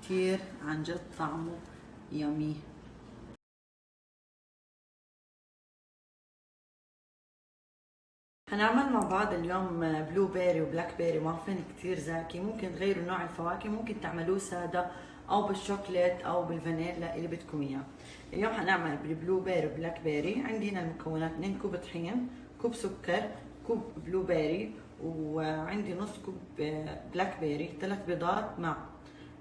كتير عن جد طعمه يامي. هنعمل مع بعض اليوم بلو بيري وبلاك بيري مافن كتير زاكي. ممكن تغيروا نوع الفواكه، ممكن تعملوه سادة او بالشوكليت او بالفانيلا اللي بدكم اياه. اليوم هنعمل بالبلو بيري وبلاك بيري. عندنا المكونات 2 كوب طحين، كوب سكر، كوب بلو بيري، وعندي نص كوب بلاك بيري، 3 بيضات مع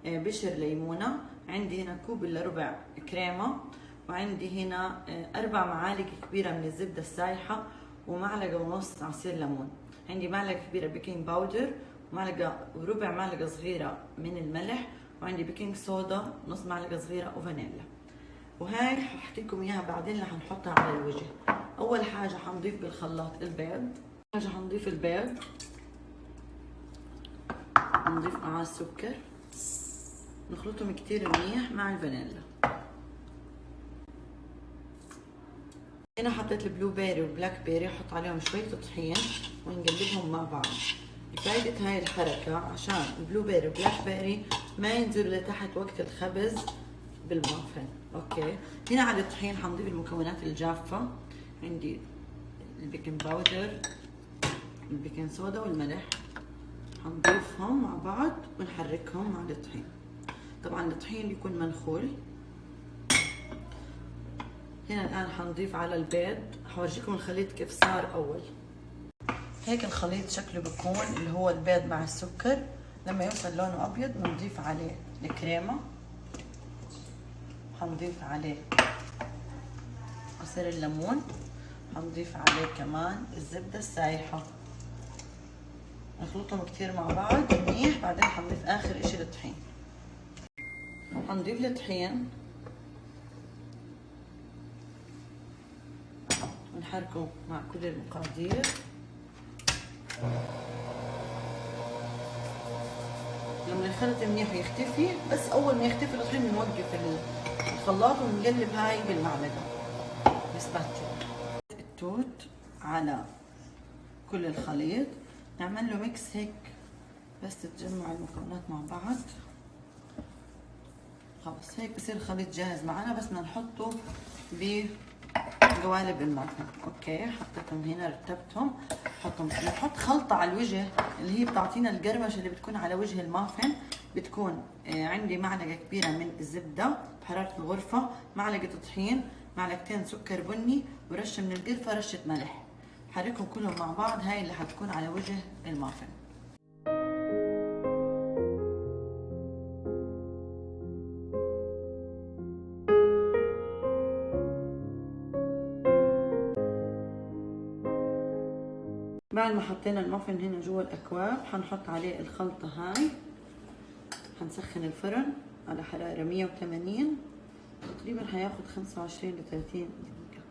بشر ليمونة. عندي هنا كوب الا ربع كريمة، وعندي هنا 4 معالق كبيرة من الزبدة السايحة، ومعلقة ونص عصير ليمون. عندي معلقة كبيرة بيكنج باودر، ومعلقة وربع معلقة صغيرة من الملح، وعندي بيكنج صودا نص معلقة صغيرة وفانيلا. وهاي هحكي لكم اياها بعدين اللي هنحطها على الوجه. اول حاجة هنضيف بالخلاط البيض. هنضيف البيض، هنضيف معاه السكر، نخلطهم كتير منيح مع الفانيلا. هنا حطيت البلو بيري والبلاك بيري، احط عليهم شوية طحين ونقلبهم مع بعض. فايدة هاي الحركة عشان البلو بيري والبلاك بيري ما ينزلوا لتحت وقت الخبز بالمافن. اوكي، هنا على الطحين حنضيف المكونات الجافة. عندي البيكنج باودر، البيكنج صودا والملح، حنضيفهم مع بعض ونحركهم مع الطحين. طبعا الطحين يكون منخول. هنا الآن حنضيف على البيض. حورجيكم الخليط كيف صار أول. هيك الخليط شكله بكون اللي هو البيض مع السكر. لما يوصل لونه أبيض بنضيف عليه الكريمة، حنضيف عليه عصير الليمون، حنضيف عليه كمان الزبدة السايحة. نخلطهم كتير مع بعض منيح. بعدين حنضيف آخر إشي الطحين. حنضيف الطحين ونحركه مع كل المقادير. لما يخلط منيح ويختفي، بس اول ما يختفي الطحين بنوقف الخلاط ونقلب هاي بالمعلقه بالسباتشولا. التوت على كل الخليط، نعمل له ميكس هيك بس تتجمع المكونات مع بعض. خلص هيك بصير الخليط جاهز معنا، بس بدنا نحطه بقوالب المافن. اوكي، حطيتهم هنا، رتبتهم. نحط خلطة على الوجه اللي هي بتعطينا القرمشة اللي بتكون على وجه المافن. بتكون عندي معلقة كبيرة من الزبدة بحرارة الغرفة، معلقة طحين، معلقتين سكر بني، ورشة من القرفة، رشة ملح. حركهم كلهم مع بعض. هاي اللي حتكون على وجه المافن. بعد ما حطينا المافن هنا جوا الاكواب، حنحط عليه الخلطة هاي. حنسخن الفرن على حرارة 180. تقريبا حياخد 25 ل 30 دقيقة.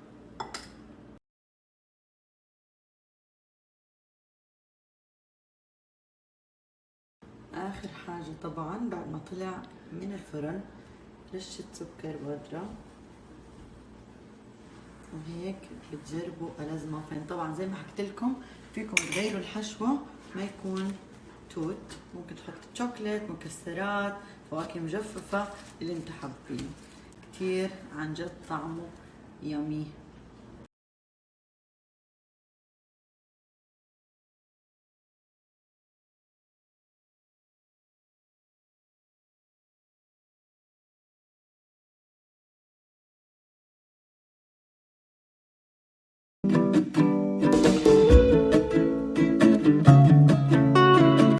اخر حاجة طبعا بعد ما طلع من الفرن، رشة سكر بودرة. وهيك بتجربوا ألذ مافن. طبعا زي ما حكيت لكم، فيكم تغيروا الحشوة ما يكون توت، ممكن تحط شوكليت، مكسرات، فواكه مجففة، اللي انت حابينه. كتير عن جد طعمه يامي.